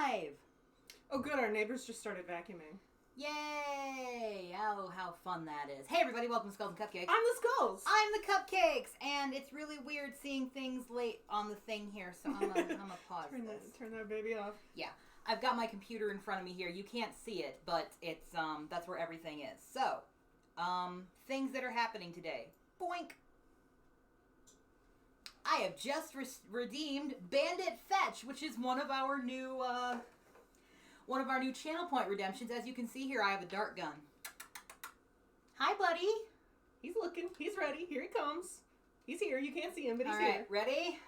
live! Oh good, our neighbors just started vacuuming. Yay! Oh, how fun that is. Hey everybody, welcome to Skulls and Cupcakes. I'm the Skulls! I'm the Cupcakes! And it's really weird seeing things late on the thing here, so I'm gonna pause Turn that baby off. Yeah. I've got my computer in front of me here. You can't see it, but it's, that's where everything is. So, things that are happening today. Boink! I have just redeemed Bandit Fetch, which is one of our new channel point redemptions. As you can see here, I have a dart gun. Hi, buddy. He's looking. He's ready. Here he comes. He's here. You can't see him, but he's All right, here. ready?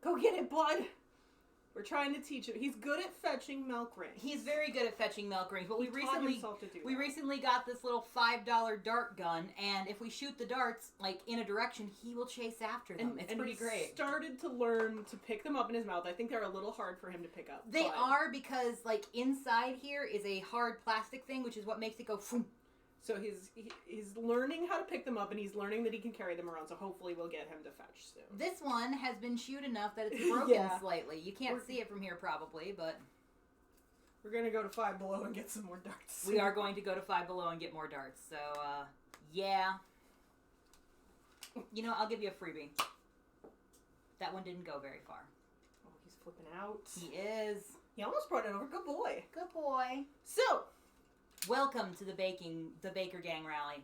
Go get it, bud. We're trying to teach him. He's good at fetching milk rings. He's very good at fetching milk rings, but we recently recently got this little $5 dart gun, and if we shoot the darts like in a direction, he will chase after them. It's pretty great. He started to learn to pick them up in his mouth. I think they're a little hard for him to pick up. They are, because like inside here is a hard plastic thing, which is what makes it go foom. So he's learning how to pick them up, and he's learning that he can carry them around, so hopefully we'll get him to fetch soon. This one has been chewed enough that it's broken Yeah. slightly. You can't see it from here probably, but... We're going to go to Five Below and get some more darts. We are going to go to Five Below and get more darts, so, yeah. You know, I'll give you a freebie. That one didn't go very far. Oh, he's flipping out. He is. He almost brought it over. Good boy. Good boy. So... Welcome to the Baker Gang rally.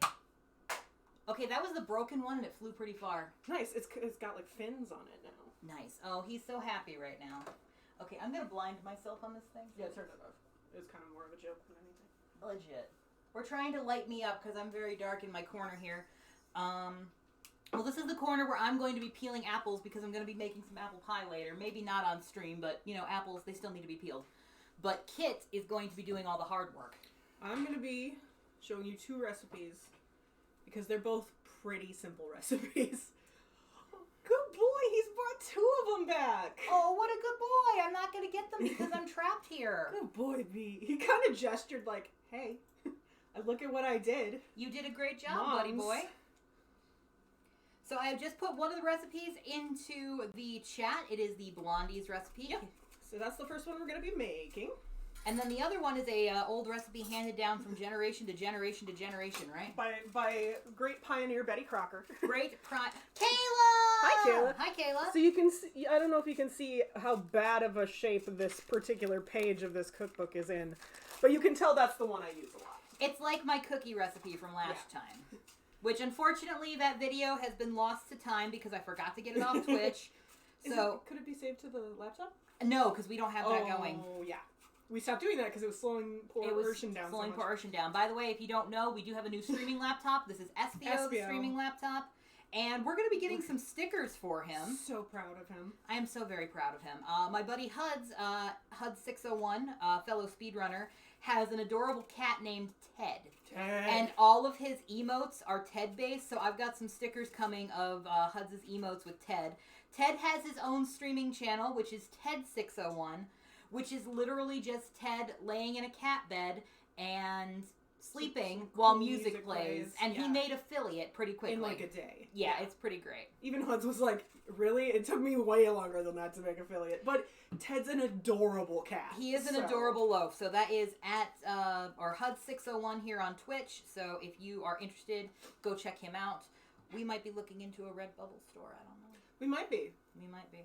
Okay, that was the broken one, and it flew pretty far. Nice. It's got like fins on it now. Nice. Oh, he's so happy right now. Okay, I'm gonna blind myself on this thing. Yeah, turn it off. It was kind of more of a joke than anything. Legit. We're trying to light me up because I'm very dark in my corner here. Well, this is the corner where I'm going to be peeling apples because I'm going to be making some apple pie later. Maybe not on stream, but, you know, apples, they still need to be peeled. But Kit is going to be doing all the hard work. I'm going to be showing you two recipes because they're both pretty simple recipes. Good boy, he's brought two of them back. Oh, what a good boy. I'm not going to get them because I'm trapped here. Good boy, B. He kind of gestured like, hey, look at what I did. You did a great job, buddy boy. So I have just put one of the recipes into the chat. It is the Blondies recipe. Yep. So that's the first one we're going to be making. And then the other one is a old recipe handed down from generation to generation to generation, right? By great pioneer Betty Crocker. Kayla! Hi, Kayla. Hi, Kayla. So you can see, I don't know if you can see how bad of a shape this particular page of this cookbook is in, but you can tell that's the one I use a lot. It's like my cookie recipe from last time, which unfortunately that video has been lost to time because I forgot to get it off Twitch. Could it be saved to the laptop? No, because we don't have that going. Oh, yeah. We stopped doing that because it was slowing poor Urshan down. Slowing poor Urshan down. By the way, if you don't know, we do have a new streaming laptop. This is SBO's streaming laptop. And we're going to be getting some stickers for him. So proud of him. I am so very proud of him. My buddy Hud601, fellow speedrunner, has an adorable cat named Ted. And all of his emotes are Ted-based, so I've got some stickers coming of Hud's emotes with Ted. Ted has his own streaming channel, which is Ted601. Which is literally just Ted laying in a cat bed and sleeping while music plays. And he made affiliate pretty quickly. In like a day. Yeah, it's pretty great. Even Huds was like, really? It took me way longer than that to make affiliate. But Ted's an adorable cat. He is an adorable loaf. So that is at, or Hud601 here on Twitch. So if you are interested, go check him out. We might be looking into a Redbubble store. I don't know. We might be. We might be.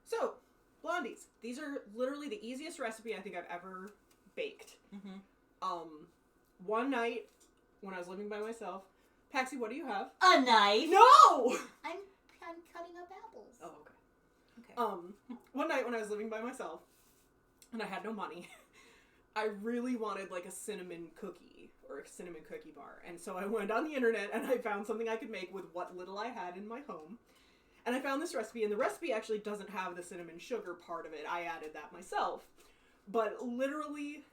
So... Blondies. These are literally the easiest recipe I think I've ever baked. Mm-hmm. One night, when I was living by myself, Paxie, what do you have? A knife. No! I'm cutting up apples. Oh, okay. One night when I was living by myself, and I had no money, I really wanted like a cinnamon cookie, or a cinnamon cookie bar. And so I went on the internet and I found something I could make with what little I had in my home. And I found this recipe, and the recipe actually doesn't have the cinnamon sugar part of it. I added that myself. But literally,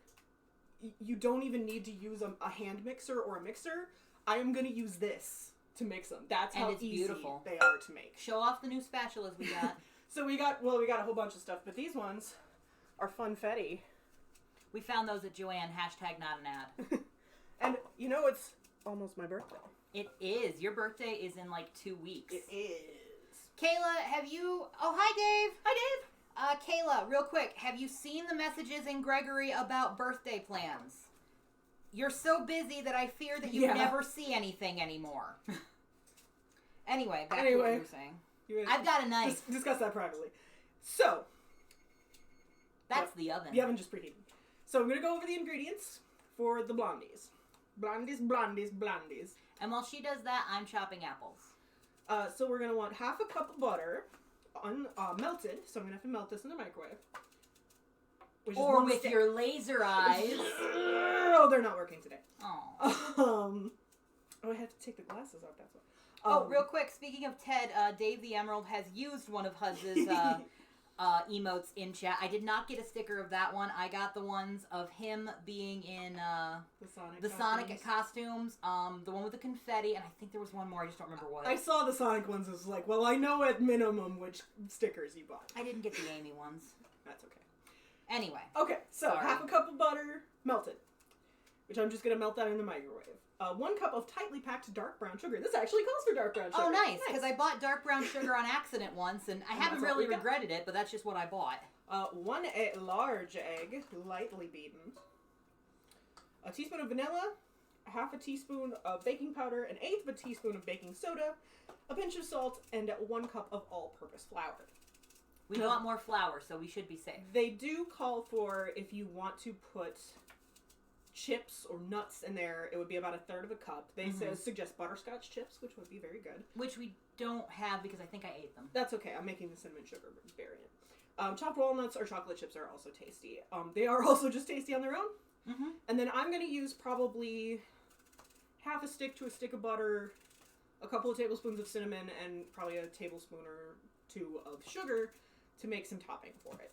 you don't even need to use a hand mixer or a mixer. I am going to use this to mix them. That's how easy they are to make. Show off the new spatulas we got. So we got a whole bunch of stuff, but these ones are funfetti. We found those at Joanne, hashtag not an ad. And, you know, it's almost my birthday. It is. Your birthday is in like 2 weeks. It is. Kayla, have you... Oh, hi, Dave. Hi, Dave. Kayla, real quick, have you seen the messages in Gregory about birthday plans? You're so busy that I fear that you never see anything anymore. Anyway, back to what you were saying. I've got a knife. Discuss that privately. So. That's the oven. The oven just preheated. So I'm going to go over the ingredients for the blondies. Blondies. And while she does that, I'm chopping apples. So we're going to want half a cup of butter melted. So I'm going to have to melt this in the microwave. Or with your laser eyes. Oh, they're not working today. Oh. I have to take the glasses off, that's why. Real quick, speaking of Ted, Dave the Emerald has used one of Hudz's emotes in chat. I did not get a sticker of that one. I got the ones of him being in the Sonic costumes, the one with the confetti, and I think there was one more. I just don't remember what. I saw the Sonic ones. I was like, well, I know at minimum which stickers you bought. I didn't get the Amy ones. That's okay. Anyway. Okay, so half a cup of butter melted, which I'm just going to melt that in the microwave. 1 cup of tightly packed dark brown sugar. This actually calls for dark brown sugar. Oh, nice, because I bought dark brown sugar on accident once, and I haven't really regretted it, but that's just what I bought. 1 large egg, lightly beaten. A teaspoon of vanilla, half a teaspoon of baking powder, 1/8 of a teaspoon of baking soda, a pinch of salt, and 1 cup of all-purpose flour. We want more flour, so we should be safe. They do call for, if you want to put chips or nuts in there, it would be about 1/3 of a cup. They suggest butterscotch chips, which would be very good. Which we don't have because I think I ate them. That's okay. I'm making the cinnamon sugar variant. Chopped walnuts or chocolate chips are also tasty. They are also just tasty on their own. Mm-hmm. And then I'm going to use probably half a stick to a stick of butter, a couple of tablespoons of cinnamon, and probably a tablespoon or 2 of sugar to make some topping for it.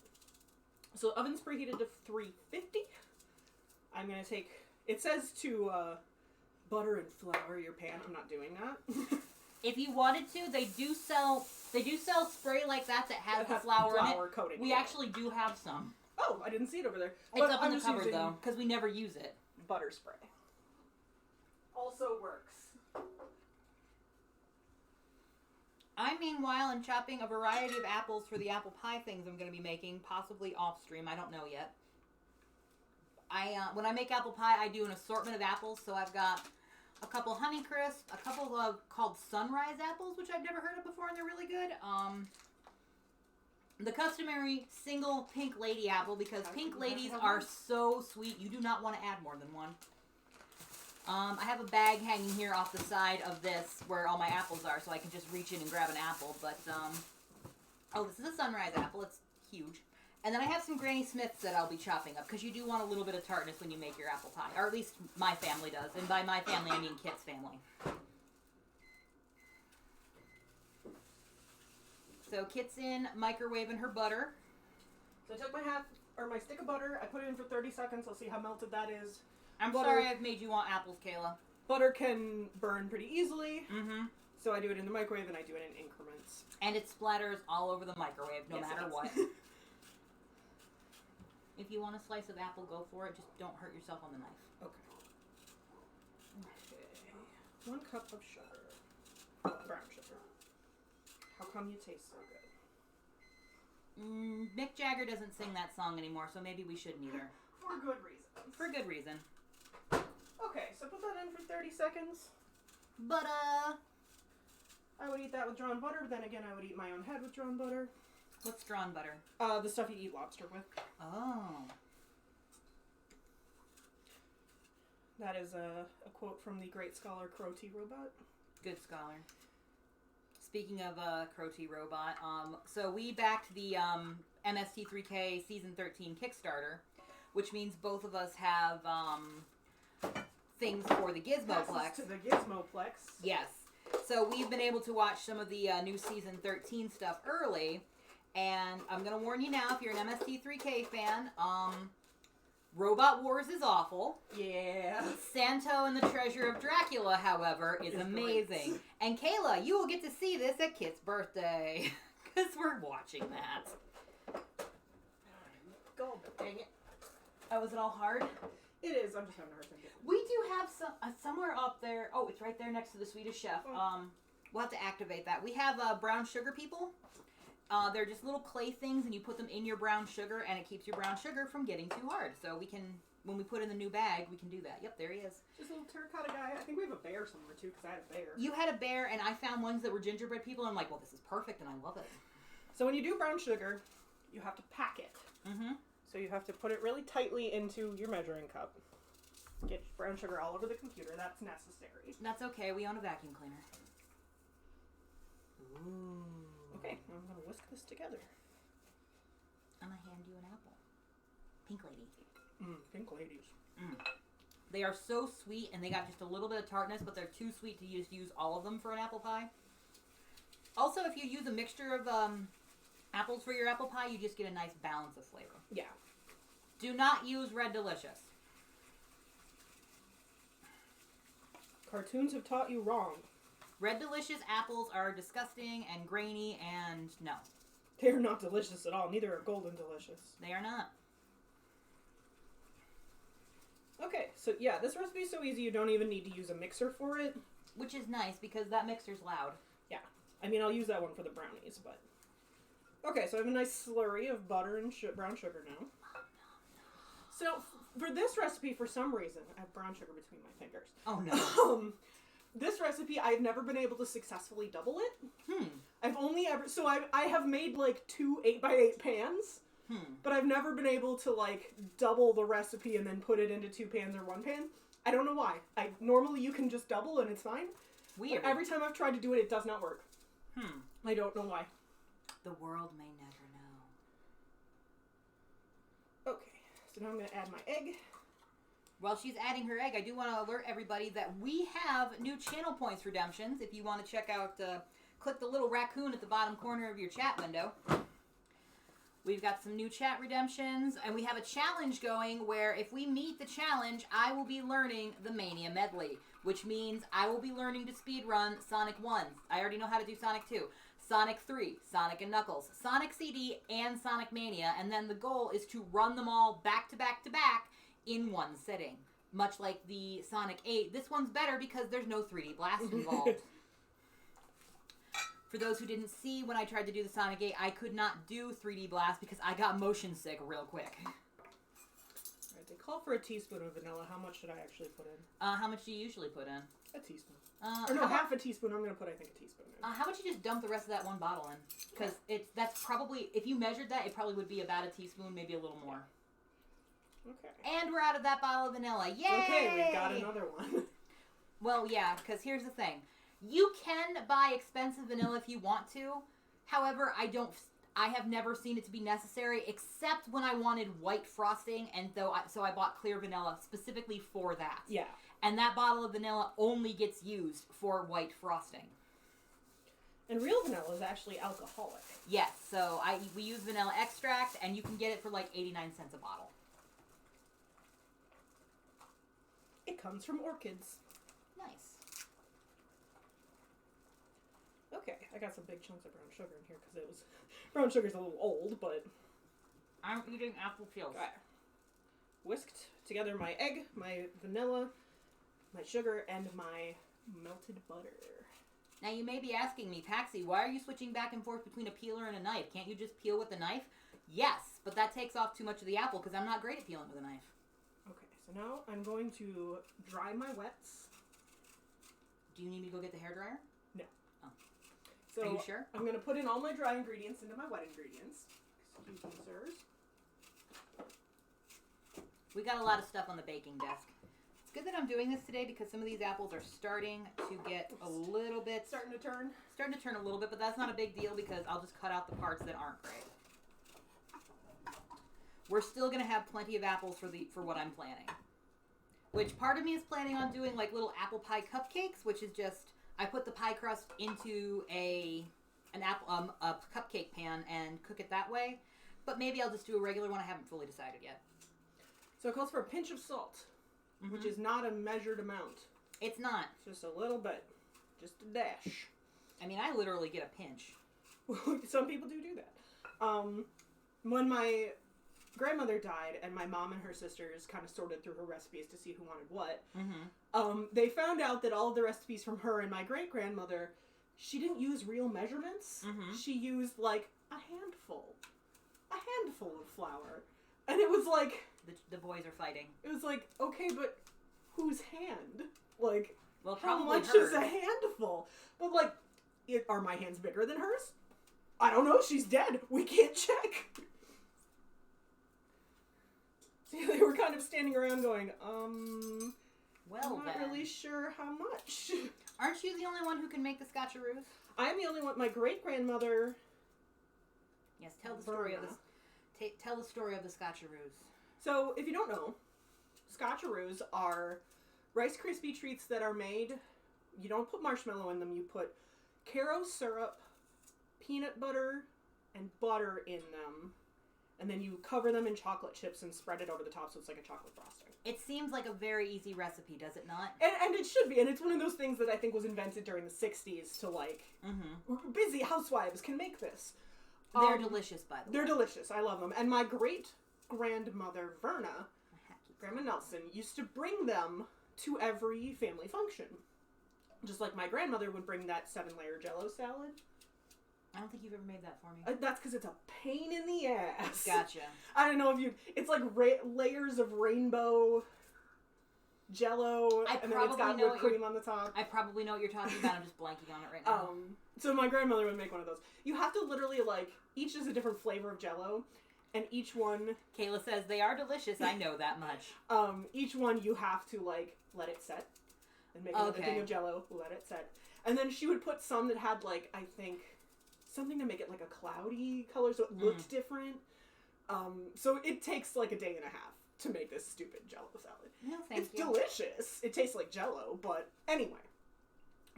So oven's preheated to 350. I'm going to take, it says to butter and flour your pan. I'm not doing that. If you wanted to, they do sell spray like that has the flour in it. Coating. We actually do have some. Oh, I didn't see it over there. It's up in the cupboard though, because we never use it. Butter spray. Also works. I, meanwhile, am chopping a variety of apples for the apple pie things I'm going to be making, possibly off stream. I don't know yet. When I make apple pie, I do an assortment of apples. So I've got a couple Honeycrisp, a couple of called Sunrise apples, which I've never heard of before, and they're really good. The customary single pink lady apple, because pink ladies are so sweet. You do not want to add more than one. I have a bag hanging here off the side of this where all my apples are, so I can just reach in and grab an apple. But, this is a Sunrise apple. It's huge. And then I have some Granny Smiths that I'll be chopping up, because you do want a little bit of tartness when you make your apple pie. Or at least my family does. And by my family, I mean Kit's family. So Kit's in microwaving her butter. So I took my stick of butter, I put it in for 30 seconds. I'll see how melted that is. I'm sorry I've made you want apples, Kayla. Butter can burn pretty easily. Mm-hmm. So I do it in the microwave and I do it in increments. And it splatters all over the microwave, no matter what. If you want a slice of apple, go for it. Just don't hurt yourself on the knife. Okay. 1 cup of sugar. Brown sugar. How come you taste so good? Mick Jagger doesn't sing that song anymore, so maybe we shouldn't either. For good reasons. For good reason. Okay, so put that in for 30 seconds. But, I would eat that with drawn butter, but then again, I would eat my own head with drawn butter. What's drawn butter? The stuff you eat lobster with. Oh. That is a quote from the great scholar Crow T. Robot. Good scholar. Speaking of Crow T. Robot, so we backed the MST3K Season 13 Kickstarter, which means both of us have things for the Gizmoplex. To the Gizmoplex. Yes. So we've been able to watch some of the new Season 13 stuff early, and I'm going to warn you now, if you're an MST3K fan, Robot Wars is awful. Yeah. Santo and the Treasure of Dracula, however, is amazing. Great. And Kayla, you will get to see this at Kit's birthday, because we're watching that. Go, dang it. Oh, is it all hard? It is. I'm just having a hard time getting it. We do have some somewhere up there. Oh, it's right there next to the Swedish Chef. We'll have to activate that. We have brown sugar people, They're just little clay things, and you put them in your brown sugar, and it keeps your brown sugar from getting too hard. So we can, when we put in the new bag, we can do that. Yep, there he is. Just a little terracotta guy. I think we have a bear somewhere, too, because I had a bear. You had a bear, and I found ones that were gingerbread people, and I'm like, well, this is perfect, and I love it. So when you do brown sugar, you have to pack it. Mm-hmm. So you have to put it really tightly into your measuring cup. Get brown sugar all over the computer. That's necessary. That's okay. We own a vacuum cleaner. Ooh. Okay, I'm going to whisk this together. I'm going to hand you an apple. Pink lady. Pink ladies. They are so sweet, and they got just a little bit of tartness, but they're too sweet to just use all of them for an apple pie. Also, if you use a mixture of apples for your apple pie, you just get a nice balance of flavor. Yeah. Do not use Red Delicious. Cartoons have taught you wrong. Red Delicious apples are disgusting and grainy, and no. They're not delicious at all. Neither are Golden Delicious. They are not. Okay, so yeah, this recipe is so easy you don't even need to use a mixer for it. Which is nice, because that mixer's loud. Yeah. I mean, I'll use that one for the brownies, but... Okay, so I have a nice slurry of butter and brown sugar now. So, for this recipe, for some reason, I have brown sugar between my fingers. Oh, no. This recipe, I've never been able to successfully double it. I've only ever... So, I have made, like, 2 8x8 pans. But I've never been able to, like, double the recipe and then put it into 2 pans or 1 pan. I don't know why. Normally, you can just double and it's fine. Weird. But every time I've tried to do it, it does not work. I don't know why. The world may never know. Okay, so now I'm going to add my egg. While she's adding her egg, I do want to alert everybody that we have new channel points redemptions. If you want to check out, click the little raccoon at the bottom corner of your chat window. We've got some new chat redemptions, and we have a challenge going where if we meet the challenge, I will be learning the Mania Medley, which means I will be learning to speedrun Sonic 1. I already know how to do Sonic 2. Sonic 3, Sonic and Knuckles, Sonic CD, and Sonic Mania, and then the goal is to run them all back to back to back in one sitting. Much like the Sonic 8, this one's better because there's no 3D blast involved. For those who didn't see, when I tried to do the Sonic 8, I could not do 3D blast because I got motion sick real quick. Alright, they call for a teaspoon of vanilla. How much should I actually put in? How much do you usually put in? A teaspoon. Or no, half a teaspoon. I'm going to put, I think, a teaspoon in. How about you just dump the rest of that one bottle in? Because that's probably, if you measured that, it probably would be about a teaspoon, maybe a little more. Okay. And we're out of that bottle of vanilla. Yay! Okay, we've got another one. Well, yeah, because here's the thing. You can buy expensive vanilla if you want to. However, I have never seen it to be necessary, except when I wanted white frosting, and so I bought clear vanilla specifically for that. Yeah. And that bottle of vanilla only gets used for white frosting. And real vanilla is actually alcoholic. Yes, so we use vanilla extract, and you can get it for like 89 cents a bottle. It comes from orchids. Nice. Okay, I got some big chunks of brown sugar in here because it was... Brown sugar's a little old, but... I'm eating apple peels. Okay. Whisked together my egg, my vanilla, my sugar, and my melted butter. Now you may be asking me, Paxie, why are you switching back and forth between a peeler and a knife? Can't you just peel with the knife? Yes, but that takes off too much of the apple because I'm not great at peeling with a knife. Okay, so now I'm going to dry my wets. Do you need me to go get the hairdryer? No. Oh. So are you sure? I'm going to put in all my dry ingredients into my wet ingredients. Excuse me, sirs. We got a lot of stuff on the baking desk. It's good that I'm doing this today because some of these apples are starting to get a little bit... Starting to turn a little bit, but that's not a big deal because I'll just cut out the parts that aren't great. We're still going to have plenty of apples for what I'm planning. Which part of me is planning on doing like little apple pie cupcakes, which is just... I put the pie crust into a cupcake pan and cook it that way. But maybe I'll just do a regular one. I haven't fully decided yet. So it calls for a pinch of salt, which is not a measured amount. It's not. Just a little bit. Just a dash. I mean, I literally get a pinch. Some people do that. When my grandmother died and my mom and her sisters kind of sorted through her recipes to see who wanted what, they found out that all of the recipes from her and my great-grandmother, she didn't use real measurements. She used, like, a handful of flour. And it was like... The boys are fighting. It was like, okay, but whose hand? Like, well, how much hers. is a handful? But like, are my hands bigger than hers? I don't know. She's dead. We can't check. So they were kind of standing around going, well, I'm not really sure how much. Aren't you the only one who can make the scotcheroos? I'm the only one. My great-grandmother... Yes, tell the story of this. Tell the story of the scotcheroos. So, if you don't know, scotcheroos are Rice Krispie treats that are made... You don't put marshmallow in them. You put Caro syrup, peanut butter, and butter in them. And then you cover them in chocolate chips and spread it over the top so it's like a chocolate frosting. It seems like a very easy recipe, does it not? And it should be. And it's one of those things that I think was invented during the 60s to like, busy housewives can make this. They're delicious, by the way. They're delicious. I love them. And my great-grandmother, Verna, Grandma Nelson, used to bring them to every family function. Just like my grandmother would bring that 7-layer Jell-O salad. I don't think you've ever made that for me. That's because it's a pain in the ass. Gotcha. I don't know if you... It's like layers of rainbow Jell-O, and then it's got whipped cream on the top. I probably know what you're talking about. I'm just blanking on it right now. So my grandmother would make one of those. You have to literally, like... Each is a different flavor of Jell-O, and each one... Kayla says they are delicious. I know that much. Each one you have to, like, let it set. And make another thing of Jell-O, let it set. And then she would put some that had, like, I think... something to make it like a cloudy color so it looked different. So it takes like a day and a half to make this stupid Jell-O salad. No, it's delicious. It tastes like Jell-O, but anyway.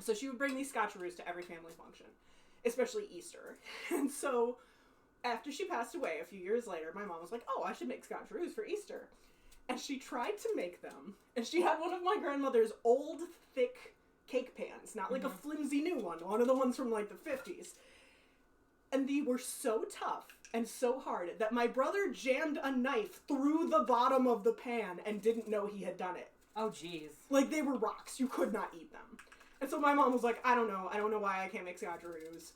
So she would bring these scotcheroos to every family function, especially Easter. And so after she passed away a few years later, my mom was like, oh, I should make scotcheroos for Easter. And she tried to make them, and she had one of my grandmother's old, thick cake pans, not like a flimsy new one of the ones from like the 50s. And they were so tough and so hard that my brother jammed a knife through the bottom of the pan and didn't know he had done it. Oh, jeez. Like, they were rocks. You could not eat them. And so my mom was like, I don't know why I can't make scotcheroos.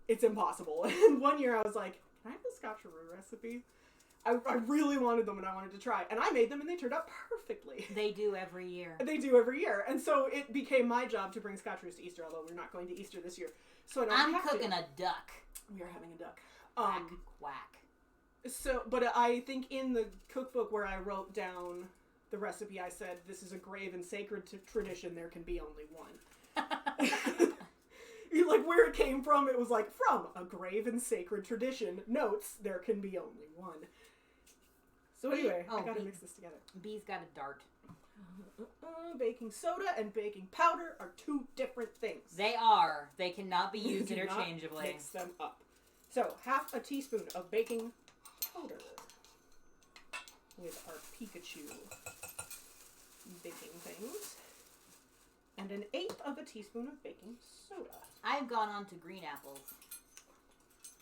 It's impossible. And one year I was like, can I have the scotcheroo recipe? I really wanted them and I wanted to try. And I made them and they turned out perfectly. They do every year. They do every year. And so it became my job to bring scotcheroos to Easter, although we're not going to Easter this year. So I'm cooking a duck. We are having a duck. Quack, quack. So, but I think in the cookbook where I wrote down the recipe, I said, this is a grave and sacred tradition, there can be only one. Like, where it came from, it was like, from a grave and sacred tradition, notes, there can be only one. So anyway, I gotta mix this together. Bee's got a dart. Baking soda and baking powder are two different things. They are. They cannot be used interchangeably. Mix them up. So, half a teaspoon of baking powder with our Pikachu baking things. And 1/8 of a teaspoon of baking soda. I've gone on to green apples.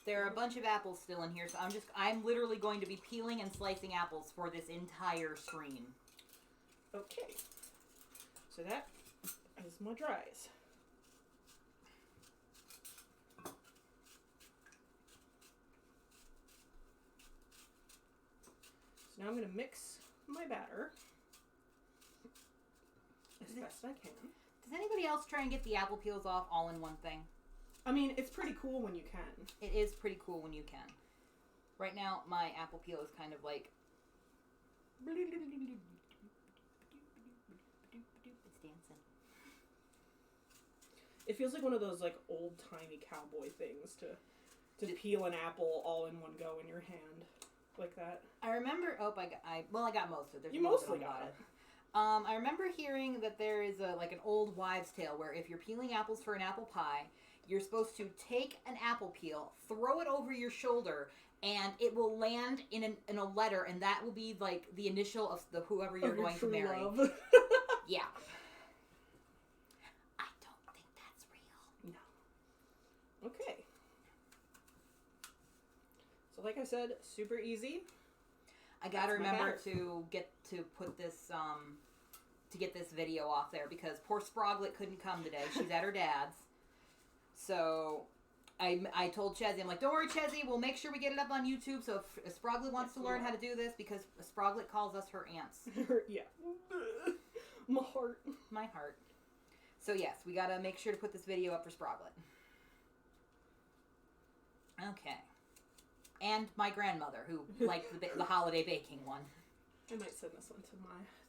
There are a bunch of apples still in here, so I'm literally going to be peeling and slicing apples for this entire stream. Okay. So that is my dries. So now I'm going to mix my batter as best I can. Does anybody else try and get the apple peels off all in one thing? I mean, it's pretty cool when you can. It is pretty cool when you can. Right now, my apple peel is kind of like... It's dancing. It feels like one of those, like, old-timey cowboy things to peel an apple all in one go in your hand. Like that. I remember... I got most of it. You mostly got it. I remember hearing that there is an old wives' tale where if you're peeling apples for an apple pie, you're supposed to take an apple peel, throw it over your shoulder, and it will land in a letter, and that will be like the initial of whoever you're going to marry. Love. Yeah. I don't think that's real. No. Okay. So like I said, super easy. I gotta remember to put this to get this video off there because poor Sproglet couldn't come today. She's at her dad's. So I told Chezzy, I'm like, don't worry, Chezzy, we'll make sure we get it up on YouTube. So if Sproglet wants to learn how to do this, because Sproglet calls us her aunts. Yeah. My heart. My heart. So yes, we gotta make sure to put this video up for Sproglet. Okay. And my grandmother, who liked the holiday baking one. I might send this one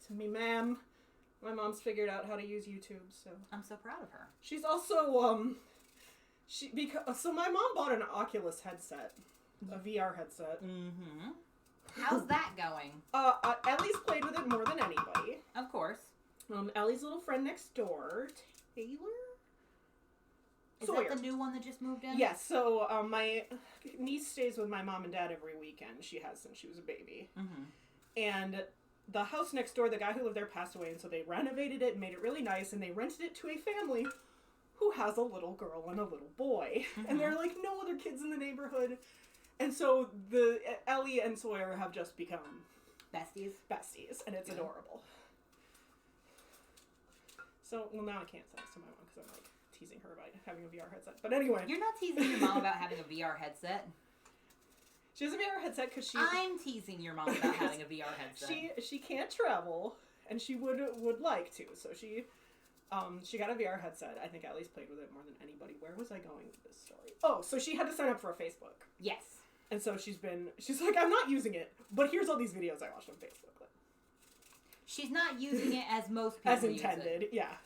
to me, ma'am. My mom's figured out how to use YouTube, so I'm so proud of her. she's also so my mom bought an Oculus headset, a VR headset. Mm-hmm. How's that going? Ellie's played with it more than anybody. Of course. Ellie's little friend next door, Taylor. Is Sawyer. that the new one that just moved in? Yes. So my niece stays with my mom and dad every weekend. She has since she was a baby. Mm-hmm. And the house next door, the guy who lived there passed away, and so they renovated it and made it really nice, and they rented it to a family who has a little girl and a little boy. Mm-hmm. And there are, like, no other kids in the neighborhood. And so Ellie and Sawyer have just become Besties, and it's adorable. So, well, now I can't send this to my mom because I'm, like, teasing her about having a VR headset. But anyway. You're not teasing your mom about having a VR headset. She has a VR headset because she... I'm teasing your mom about having a VR headset. She can't travel, and she would like to, so she got a VR headset. I think Ellie's played with it more than anybody. Where was I going with this story? Oh, so she had to sign up for a Facebook. Yes. And so she's like, I'm not using it, but here's all these videos I watched on Facebook. She's not using it as most people as intended, use it. Yeah.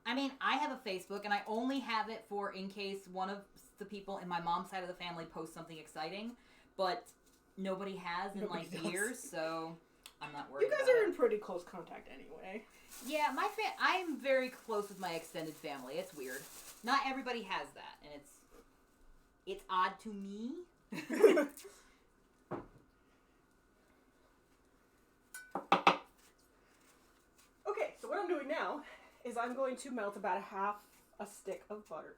I mean, I have a Facebook, and I only have it for in case one of the people in my mom's side of the family posts something exciting, but nobody has in years, so I'm not worried. You guys are in pretty close contact anyway. Yeah, I'm very close with my extended family. It's weird. Not everybody has that, and it's odd to me. Okay, so what I'm doing now is I'm going to melt about half a stick of butter.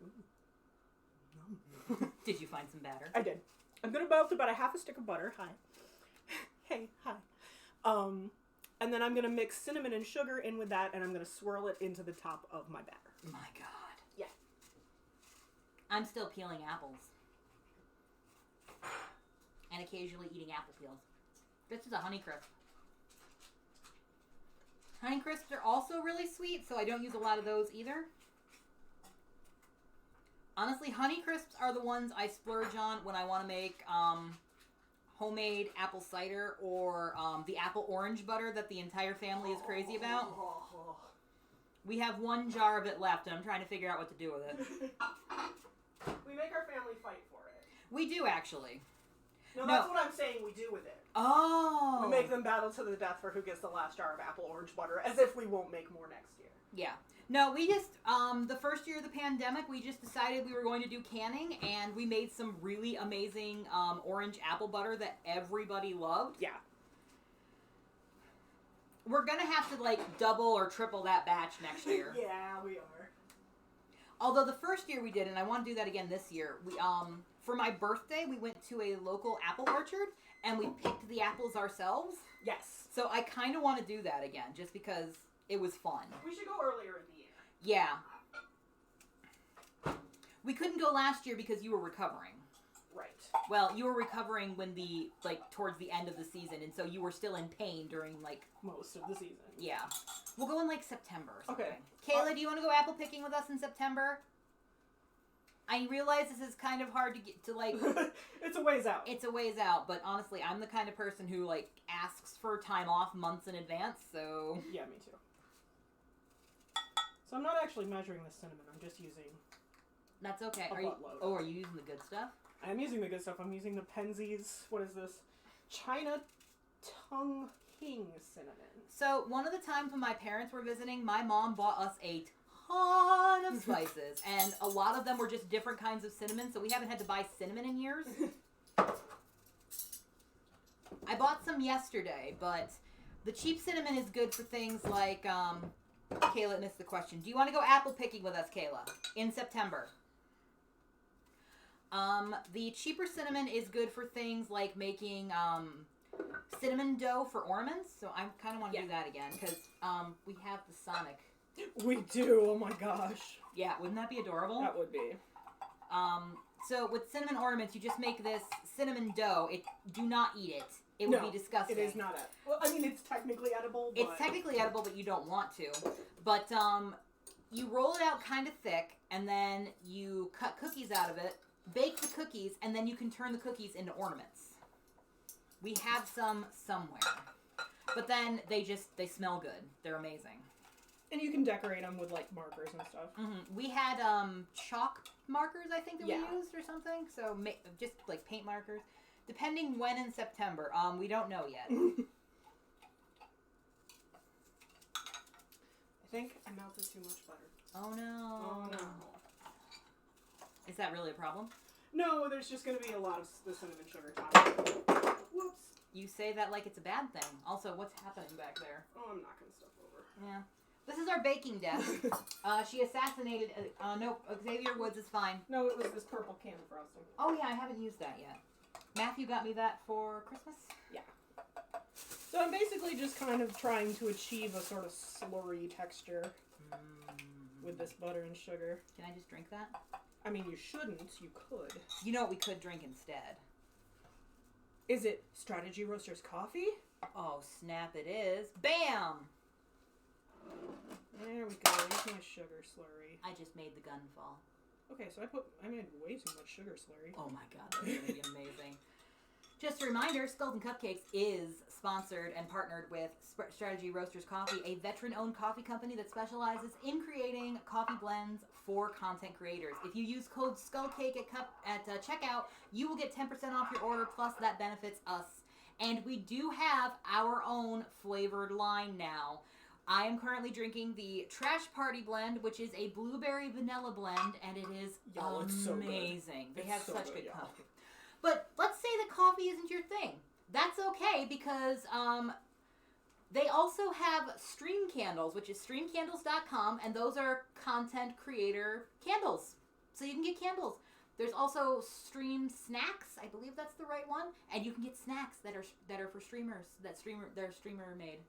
Did you find some batter? I did. I'm going to melt about a half a stick of butter. Hi. Hey, hi. And then I'm going to mix cinnamon and sugar in with that, and I'm going to swirl it into the top of my batter. My God. Yeah. I'm still peeling apples. And occasionally eating apple peels. This is a Honeycrisp. Honeycrisps are also really sweet, so I don't use a lot of those either. Honestly, Honeycrisps are the ones I splurge on when I want to make homemade apple cider or the apple orange butter that the entire family is crazy about. We have one jar of it left, and I'm trying to figure out what to do with it. We make our family fight for it. We do, actually. No, that's what I'm saying we do with it. Oh. We make them battle to the death for who gets the last jar of apple orange butter, as if we won't make more next year. Yeah. No, we just, the first year of the pandemic, we just decided we were going to do canning, and we made some really amazing orange apple butter that everybody loved. Yeah. We're going to have to, double or triple that batch next year. Yeah, we are. Although the first year we did, and I want to do that again this year, we, for my birthday, we went to a local apple orchard, and we picked the apples ourselves. Yes. So I kind of want to do that again, just because it was fun. We should go earlier in the year. Yeah. We couldn't go last year because you were recovering. Right. Well, you were recovering when towards the end of the season, and so you were still in pain during, most of the season. Yeah. We'll go in, September or something. Okay. Kayla, do you want to go apple picking with us in September? I realize this is kind of hard to get to, It's a ways out. It's a ways out, but honestly, I'm the kind of person who, asks for time off months in advance, so... Yeah, me too. So I'm not actually measuring the cinnamon, I'm just using... That's okay. a buttload. Are you using the good stuff? I'm using the good stuff. I'm using the Penzies, what is this? China Tongue King cinnamon. So, one of the times when my parents were visiting, my mom bought us a ton of spices, and a lot of them were just different kinds of cinnamon, so we haven't had to buy cinnamon in years. I bought some yesterday, but the cheap cinnamon is good for things like, Kayla missed the question. Do you want to go apple picking with us, Kayla, in September? The cheaper cinnamon is good for things like making, cinnamon dough for ornaments, so I kind of want to do that again, because, we have the Sonic. We do, oh my gosh. Yeah, wouldn't that be adorable? That would be. So with cinnamon ornaments, you just make this cinnamon dough. Do not eat it. It would be disgusting. It is not edible. Well, I mean, it's technically edible, but... It's technically edible, but you don't want to. But you roll it out kind of thick, and then you cut cookies out of it, bake the cookies, and then you can turn the cookies into ornaments. We have some somewhere. But then they smell good. They're amazing. And you can decorate them with, like, markers and stuff. Mm-hmm. We had chalk markers, I think, that we used or something. So just, like, paint markers. Depending when in September. We don't know yet. I think I melted too much butter. Oh, no. Oh, no. Is that really a problem? No, there's just going to be a lot of the cinnamon sugar top. Whoops. You say that like it's a bad thing. Also, what's happening back there? Oh, I'm knocking stuff over. Yeah. This is our baking desk. She assassinated... nope, Xavier Woods is fine. No, it was this purple can frosting. Oh, yeah, I haven't used that yet. Matthew got me that for Christmas? Yeah. So I'm basically just kind of trying to achieve a sort of slurry texture with this butter and sugar. Can I just drink that? I mean, you shouldn't. You could. You know what we could drink instead? Is it Strategy Roasters coffee? Oh, snap it is. Bam! There we go. There's my sugar slurry. I just made the gun fall. Okay, so I made way too much sugar slurry. Oh my god, that's going to be amazing. Just a reminder, Skulls and Cupcakes is sponsored and partnered with Strategy Roasters Coffee, a veteran-owned coffee company that specializes in creating coffee blends for content creators. If you use code SKULLCAKE at checkout, you will get 10% off your order, plus that benefits us. And we do have our own flavored line now. I am currently drinking the Trash Party Blend, which is a blueberry vanilla blend, and it is amazing. They have such good coffee. But let's say that coffee isn't your thing. That's okay, because they also have stream candles, which is streamcandles.com, and those are content creator candles. So you can get candles. There's also stream snacks. I believe that's the right one. And you can get snacks that are for streamers. They're streamer made.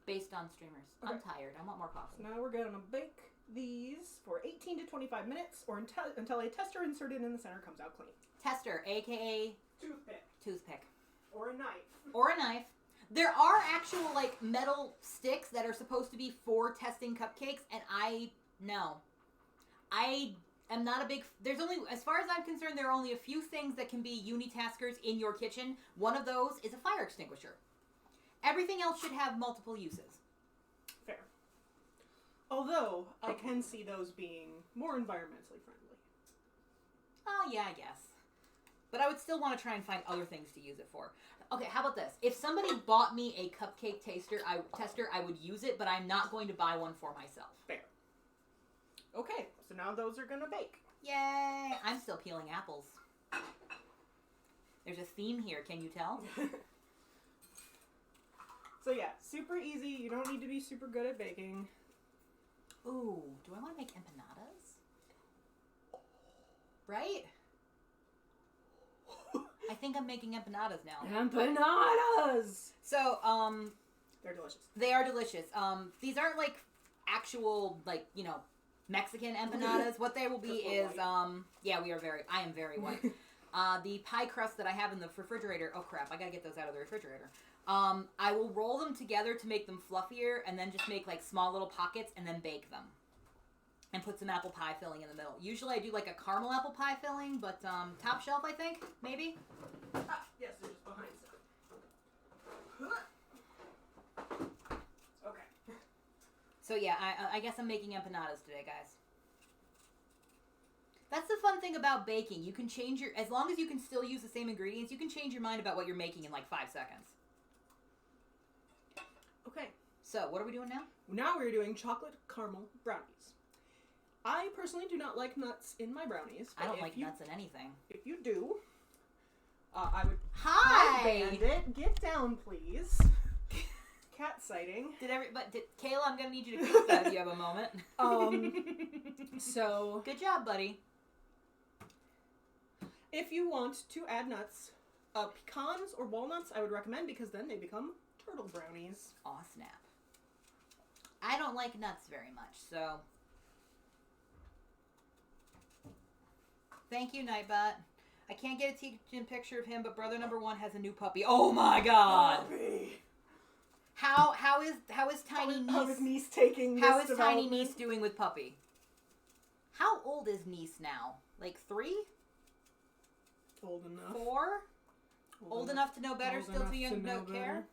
Based on streamers. Okay. I'm tired. I want more coffee. So now we're going to bake these for 18 to 25 minutes or until a tester inserted in the center comes out clean. Tester, a.k.a. Toothpick. Or a knife. There are actual, like, metal sticks that are supposed to be for testing cupcakes, and I am not a big... There's only... As far as I'm concerned, there are only a few things that can be unitaskers in your kitchen. One of those is a fire extinguisher. Everything else should have multiple uses. Fair. Although, I can see those being more environmentally friendly. Oh, yeah, I guess. But I would still want to try and find other things to use it for. Okay, how about this? If somebody bought me a cupcake tester, I would use it, but I'm not going to buy one for myself. Fair. Okay, so now those are going to bake. Yay! I'm still peeling apples. There's a theme here, can you tell? So yeah, super easy. You don't need to be super good at baking. Ooh, do I want to make empanadas? Right? I think I'm making empanadas now. Empanadas! So, they're delicious. They are delicious. These aren't like actual, like, you know, Mexican empanadas. What they will be is, yeah, I am very white. The pie crust that I have in the refrigerator, oh crap, I gotta get those out of the refrigerator. I will roll them together to make them fluffier and then just make like small little pockets and then bake them. And put some apple pie filling in the middle. Usually I do like a caramel apple pie filling, but top shelf I think, maybe? Yes, they're just behind some. Okay. So yeah, I guess I'm making empanadas today, guys. That's the fun thing about baking. You can change as long as you can still use the same ingredients, you can change your mind about what you're making in like 5 seconds. Okay. So, what are we doing now? Now we're doing chocolate caramel brownies. I personally do not like nuts in my brownies. I don't like nuts in anything. If you do, I would... Hi! Bandit, get down, please. Cat sighting. Kayla, I'm gonna need you to fix that if you have a moment. So... Good job, buddy. If you want to add nuts, pecans or walnuts, I would recommend because then they become turtle brownies. Aw, snap. I don't like nuts very much, so... Thank you, Nightbot. I can't get a teaching picture of him, but brother number 1 has a new puppy. Oh my god! Puppy. How is tiny niece? How is niece taking? How this is tiny development? niece doing with puppy? How old is niece now? Like 3? Old enough. 4? Old enough to know better, Old still enough too young to know not care?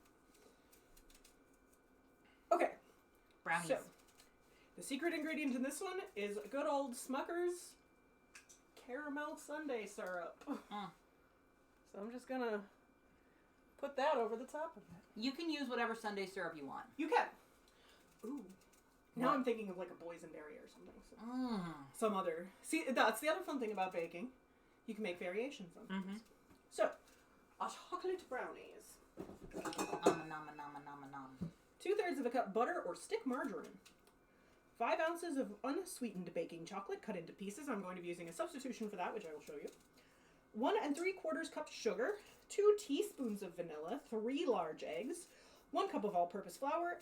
Okay. Brownies. So, the secret ingredient in this one is good old Smucker's caramel sundae syrup. So I'm just gonna put that over the top of it. You can use whatever sundae syrup you want. You can. Ooh. Now What? I'm thinking of like a boysenberry or something. So Mm. some other. See, that's the other fun thing about baking. You can make variations on things. Mm-hmm. So, our chocolate brownies. Nom, nom, nom, nom, nom. 2/3 of a cup butter or stick margarine. 5 ounces of unsweetened baking chocolate cut into pieces. I'm going to be using a substitution for that, which I will show you. 1 3/4 cups sugar. 2 teaspoons of vanilla. 3 large eggs. 1 cup of all-purpose flour.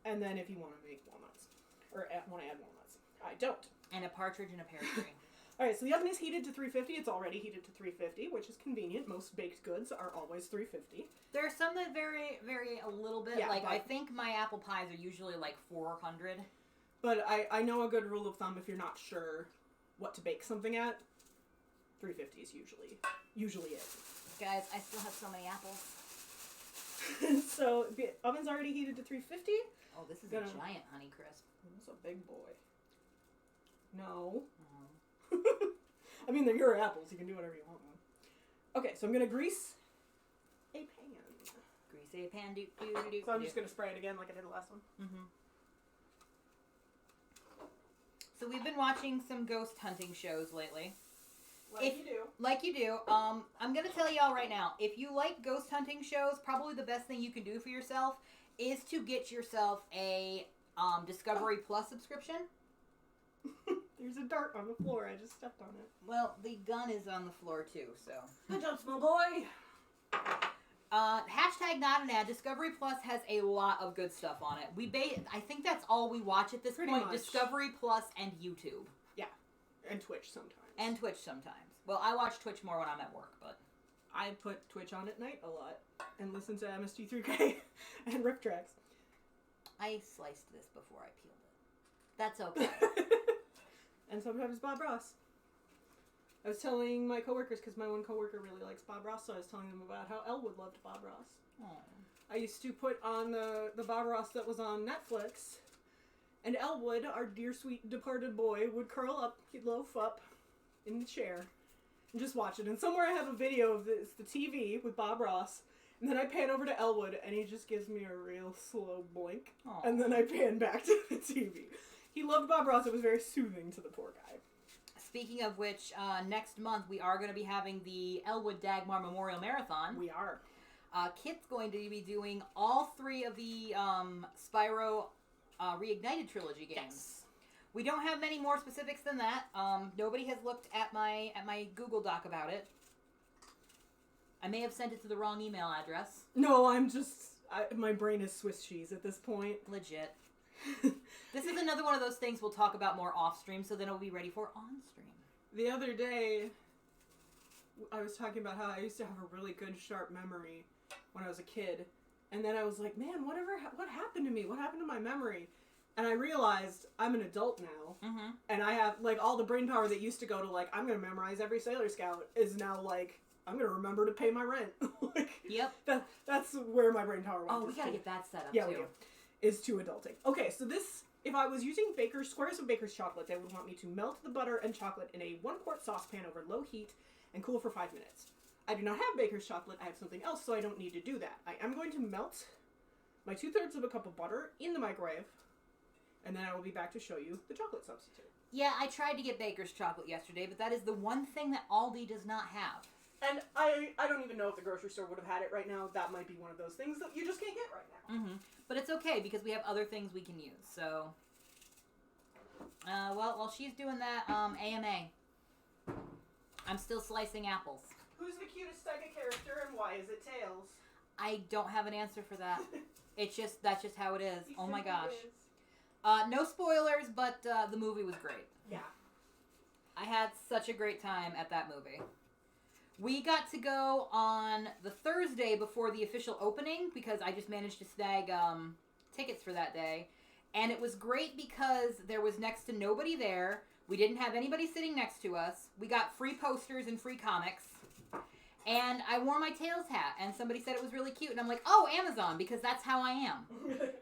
And then if you want to make walnuts. Or want to add walnuts. I don't. And a partridge and a pear tree. Alright, so the oven is heated to 350. It's already heated to 350, which is convenient. Most baked goods are always 350. There are some that vary a little bit. Yeah, like, but- I think my apple pies are usually like 400. But I know a good rule of thumb if you're not sure what to bake something at, 350 is usually it. Guys, I still have so many apples. So the oven's already heated to 350. Oh, this is Gonna- a giant Honey Crisp. That's a big boy. No. Mhm. I mean, they're your apples. You can do whatever you want with them. Okay, so I'm going to grease a pan. Grease a pan, do. So I'm just going to spray it again like I did the last one. Mm-hmm. So we've been watching some ghost hunting shows lately. Like you do. Like you do. I'm going to tell y'all right now, if you like ghost hunting shows, probably the best thing you can do for yourself is to get yourself a Discovery Plus subscription. There's a dart on the floor. I just stepped on it. Well, the gun is on the floor too, so. Good job, small boy. Hashtag not an ad. Discovery Plus has a lot of good stuff on it. I think that's all we watch at this Pretty point. much. Discovery Plus and YouTube. Yeah, and Twitch sometimes. And Twitch sometimes. Well, I watch Twitch more when I'm at work, but. I put Twitch on at night a lot and listen to MST3K and Rip Tracks. I sliced this before I peeled it. That's okay. And sometimes Bob Ross. I was telling my coworkers, because my one coworker really likes Bob Ross, so I was telling them about how Elwood loved Bob Ross. Aw. I used to put on the Bob Ross that was on Netflix, and Elwood, our dear sweet departed boy, would curl up, he'd loaf up in the chair, and just watch it. And somewhere I have a video of this, the TV with Bob Ross, and then I pan over to Elwood, and he just gives me a real slow blink, Aw. and then I pan back to the TV. He loved Bob Ross. It was very soothing to the poor guy. Speaking of which, next month we are going to be having the Elwood Dagmar Memorial Marathon. We are. Kit's going to be doing all 3 of the Spyro Reignited Trilogy games. Yes. We don't have many more specifics than that. Nobody has looked at my Google Doc about it. I may have sent it to the wrong email address. No, my brain is Swiss cheese at this point. Legit. This is another one of those things we'll talk about more off stream, so then it'll be ready for on stream. The other day, I was talking about how I used to have a really good, sharp memory when I was a kid. And then I was like, man, what happened to me? What happened to my memory? And I realized I'm an adult now. Mm-hmm. And I have, like, all the brain power that used to go to, like, I'm going to memorize every Sailor Scout is now, like, I'm going to remember to pay my rent. Like, Yep. That's where my brain power went. Oh, we gotta get that set up Yeah, too. we do. Is to adulting. Okay, so this, if I was using squares of Baker's chocolate, they would want me to melt the butter and chocolate in a 1-quart saucepan over low heat and cool for 5 minutes. I do not have Baker's chocolate, I have something else, so I don't need to do that. I am going to melt my 2/3 of a cup of butter in the microwave, and then I will be back to show you the chocolate substitute. Yeah, I tried to get Baker's chocolate yesterday, but that is the one thing that Aldi does not have. And I don't even know if the grocery store would have had it right now. That might be one of those things that you just can't get right now. Mm-hmm. But it's okay, because we have other things we can use, so... well, while she's doing that, AMA. I'm still slicing apples. Who's the cutest Sega character, and why is it Tails? I don't have an answer for that. That's just how it is. He Oh my simply gosh. is. No spoilers, but the movie was great. Yeah. I had such a great time at that movie. We got to go on the Thursday before the official opening because I just managed to snag tickets for that day. And it was great because there was next to nobody there. We didn't have anybody sitting next to us. We got free posters and free comics. And I wore my Tails hat, and somebody said it was really cute. And I'm like, oh, Amazon, because that's how I am.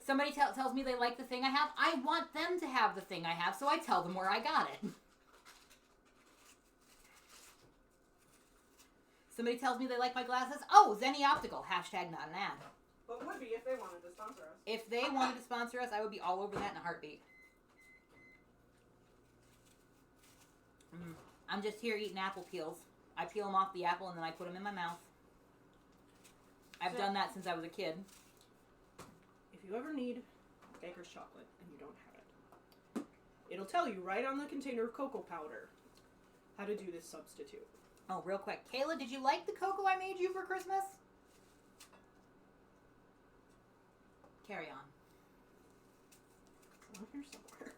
Somebody tells me they like the thing I have. I want them to have the thing I have, so I tell them where I got it. Somebody tells me they like my glasses. Oh, Zenny Optical. Hashtag not an ad. But would be if they wanted to sponsor us. If they wanted to sponsor us, I would be all over that in a heartbeat. I'm just here eating apple peels. I peel them off the apple and then I put them in my mouth. I've done that since I was a kid. If you ever need Baker's chocolate and you don't have it, it'll tell you right on the container of cocoa powder how to do this substitute. Oh, real quick. Kayla, did you like the cocoa I made you for Christmas? Carry on. It's on here somewhere.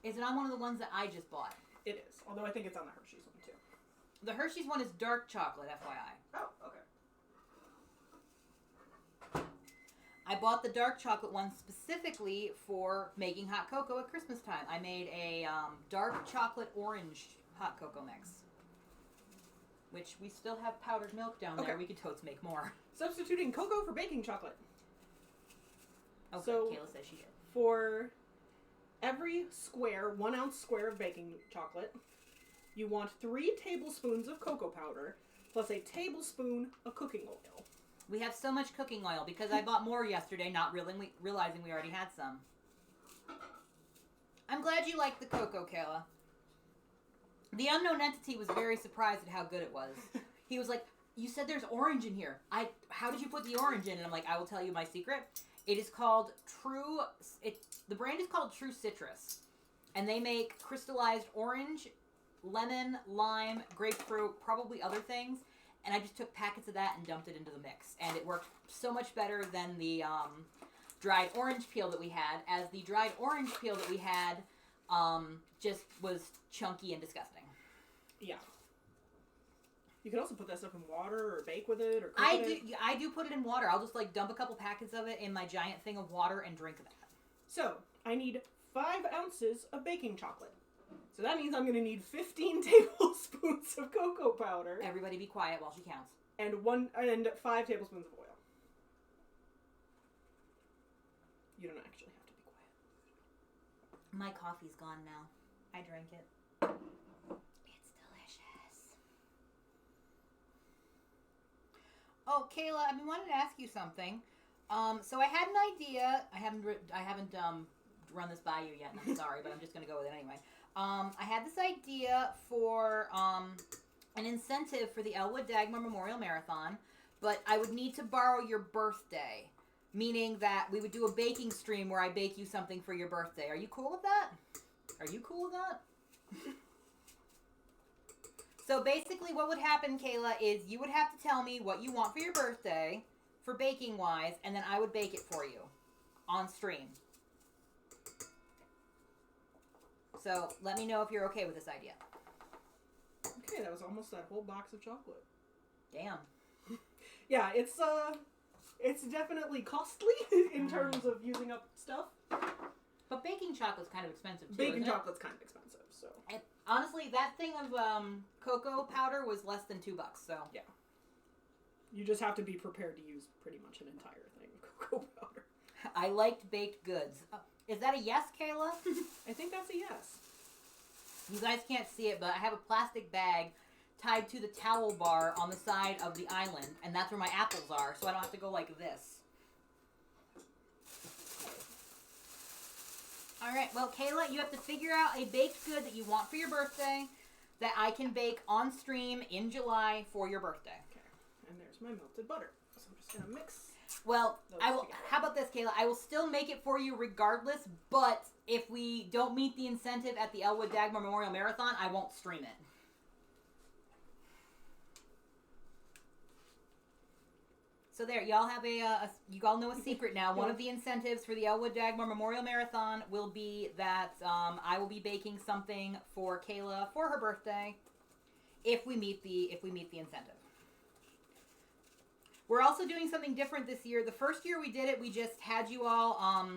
Is it on one of the ones that I just bought? It is, although I think it's on the Hershey's one too. The Hershey's one is dark chocolate, FYI. Oh, okay. I bought the dark chocolate one specifically for making hot cocoa at Christmas time. I made a dark chocolate orange hot cocoa mix. Which we still have powdered milk down there. We could totes make more. Substituting cocoa for baking chocolate. Okay, so, Kayla says she did. For every 1 ounce square of baking chocolate, you want 3 tablespoons of cocoa powder plus a tablespoon of cooking oil. We have so much cooking oil because I bought more yesterday, not realizing we already had some. I'm glad you liked the cocoa, Kayla. The unknown entity was very surprised at how good it was. He was like, you said there's orange in here. How did you put the orange in? And I'm like, I will tell you my secret. It is called the brand is called True Citrus. And they make crystallized orange, lemon, lime, grapefruit, probably other things. And I just took packets of that and dumped it into the mix. And it worked so much better than the dried orange peel that we had, as the dried orange peel that we had just was chunky and disgusting. Yeah. You could also put that stuff in water or bake with it or cook I do put it in water. I'll just dump a couple packets of it in my giant thing of water and drink that. So, I need 5 ounces of baking chocolate. So that means I'm going to need 15 tablespoons of cocoa powder. Everybody be quiet while she counts. And 5 tablespoons of oil. You don't actually have to be quiet. My coffee's gone now. I drank it. It's delicious. Oh, Kayla, I've been wanting to ask you something. So I had an idea. I haven't run this by you yet, and I'm sorry, but I'm just going to go with it anyway. I had this idea for an incentive for the Elwood Dagmar Memorial Marathon, but I would need to borrow your birthday, meaning that we would do a baking stream where I bake you something for your birthday. Are you cool with that? Are you cool with that? So basically what would happen, Kayla, is you would have to tell me what you want for your birthday, for baking-wise, and then I would bake it for you on stream. So let me know if you're okay with this idea. Okay, that was almost that whole box of chocolate. Damn. Yeah, it's definitely costly in terms of using up stuff. But baking chocolate's kind of expensive too. Baking chocolate's kind of expensive, so. And honestly, that thing of cocoa powder was less than $2. So yeah, you just have to be prepared to use pretty much an entire thing of cocoa powder. I liked baked goods. Is that a yes, Kayla? I think that's a yes. You guys can't see it, but I have a plastic bag tied to the towel bar on the side of the island, and that's where my apples are, so I don't have to go like this. Alright, well, Kayla, you have to figure out a baked good that you want for your birthday that I can bake on stream in July for your birthday. Okay, and there's my melted butter. So I'm just going to mix. Well, I will. How about this, Kayla? I will still make it for you regardless, but if we don't meet the incentive at the Elwood Dagmar Memorial Marathon, I won't stream it. So there, y'all have you all know a secret now. One of the incentives for the Elwood Dagmar Memorial Marathon will be that I will be baking something for Kayla for her birthday if we meet the incentive. We're also doing something different this year. The first year we did it, we just had you all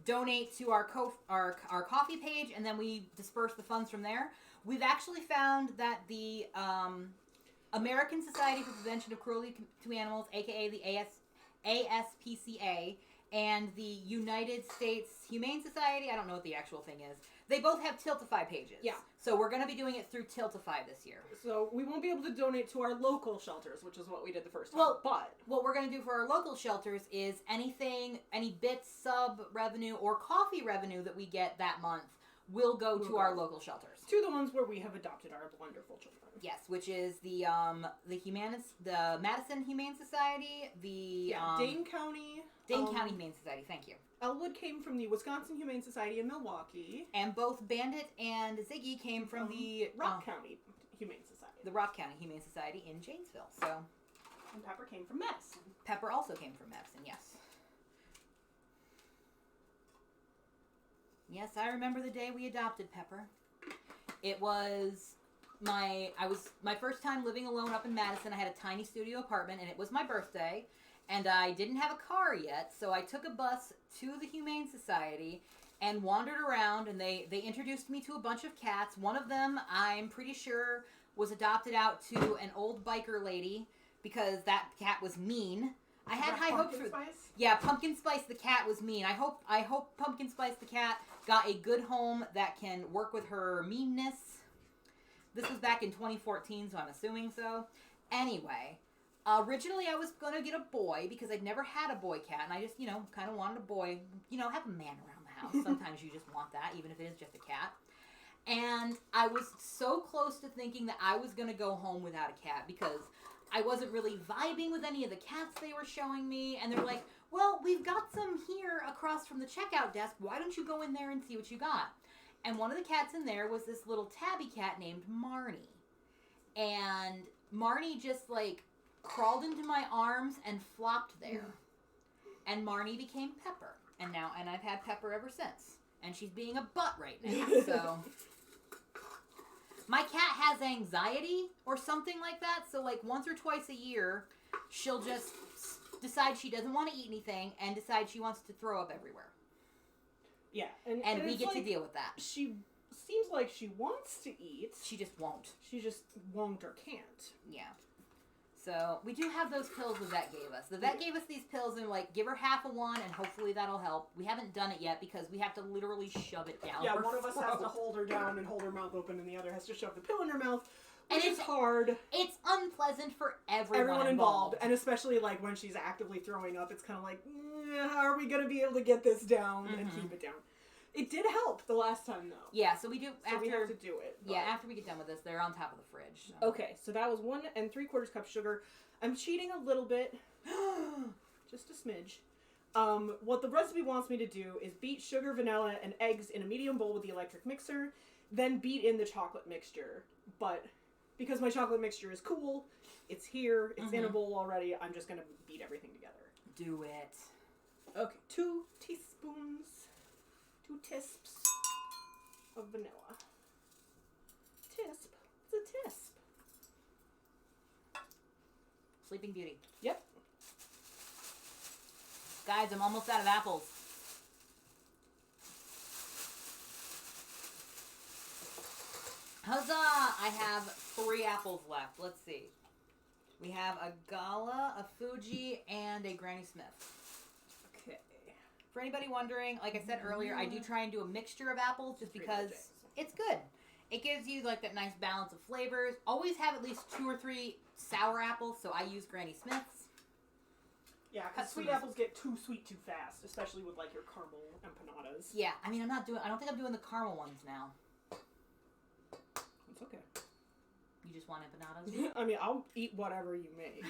donate to our coffee page, and then we dispersed the funds from there. We've actually found that the American Society for Prevention of Cruelty to Animals, aka the ASPCA, and the United States Humane Society, I don't know what the actual thing is, they both have Tiltify pages. Yeah. So we're going to be doing it through Tiltify this year. So we won't be able to donate to our local shelters, which is what we did the first time. Well, but what we're going to do for our local shelters is any bits, sub revenue, or coffee revenue that we get that month will go to our local shelters. To the ones where we have adopted our wonderful children. Yes, which is the Madison Humane Society, Dane County Humane Society. Thank you. Elwood came from the Wisconsin Humane Society in Milwaukee, and both Bandit and Ziggy came from the Rock County Humane Society. The Rock County Humane Society in Janesville. So, and Pepper came from Madison. Pepper also came from Madison. Yes. Yes, I remember the day we adopted Pepper. It was my first time living alone up in Madison. I had a tiny studio apartment, and it was my birthday, and I didn't have a car yet, so I took a bus to the Humane Society and wandered around, and they introduced me to a bunch of cats. One of them, I'm pretty sure, was adopted out to an old biker lady because that cat was mean. I had high hopes for Spice? Yeah, Pumpkin Spice the cat was mean. I hope Pumpkin Spice the cat got a good home that can work with her meanness. This was back in 2014, so I'm assuming so. Anyway, originally I was going to get a boy because I'd never had a boy cat, and I just, kind of wanted a boy, have a man around the house. Sometimes you just want that, even if it is just a cat. And I was so close to thinking that I was going to go home without a cat because I wasn't really vibing with any of the cats they were showing me, and they were like, well, we've got some here across from the checkout desk. Why don't you go in there and see what you got? And one of the cats in there was this little tabby cat named Marnie. And Marnie just, crawled into my arms and flopped there. And Marnie became Pepper. And I've had Pepper ever since. And she's being a butt right now, so... My cat has anxiety or something like that, so once or twice a year, she'll just decide she doesn't want to eat anything and decide she wants to throw up everywhere. Yeah. And we get to deal with that. She seems like she wants to eat. She just won't. She just won't or can't. Yeah. So, we do have those pills the vet gave us. The vet gave us these pills and, give her half of one, and hopefully that'll help. We haven't done it yet because we have to literally shove it down her one of us throat. has to hold her down and hold her mouth open, and the other has to shove the pill in her mouth, which is hard. It's unpleasant for everyone involved. And especially, when she's actively throwing up, it's kind of like, how are we going to be able to get this down and keep it down? It did help the last time, though. Yeah, so we do... So we have to do it. Yeah, after we get done with this, they're on top of the fridge. So. Okay, so that was 1 3/4 cup sugar. I'm cheating a little bit. Just a smidge. What the recipe wants me to do is beat sugar, vanilla, and eggs in a medium bowl with the electric mixer, then beat in the chocolate mixture. But because my chocolate mixture is cool, it's here, it's in a bowl already, I'm just going to beat everything together. Do it. Okay, 2 teaspoons, 2 tisps of vanilla. Tisp? What's a tisp? Sleeping Beauty. Yep. Guys, I'm almost out of apples. Huzzah! I have 3 apples left. Let's see. We have a Gala, a Fuji, and a Granny Smith. Okay. For anybody wondering, like I said earlier, I do try and do a mixture of apples just because it's good. It gives you that nice balance of flavors. Always have at least 2 or 3 sour apples, so I use Granny Smith's. Yeah, because sweet apples get too sweet too fast, especially with your caramel empanadas. Yeah, I don't think I'm doing the caramel ones now. It's okay. You just want empanadas? I mean, I'll eat whatever you make.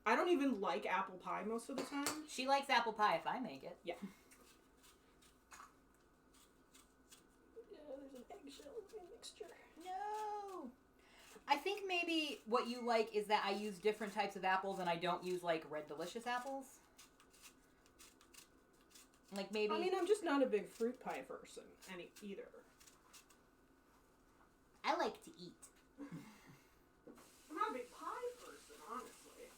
I don't even like apple pie most of the time. She likes apple pie if I make it. Yeah. There's an eggshell in the mixture. No! I think maybe what you like is that I use different types of apples and I don't use, like, Red Delicious apples. Like, maybe... I mean, I'm just not a big fruit pie person either. I like to eat. I'm not a big pie person, honestly.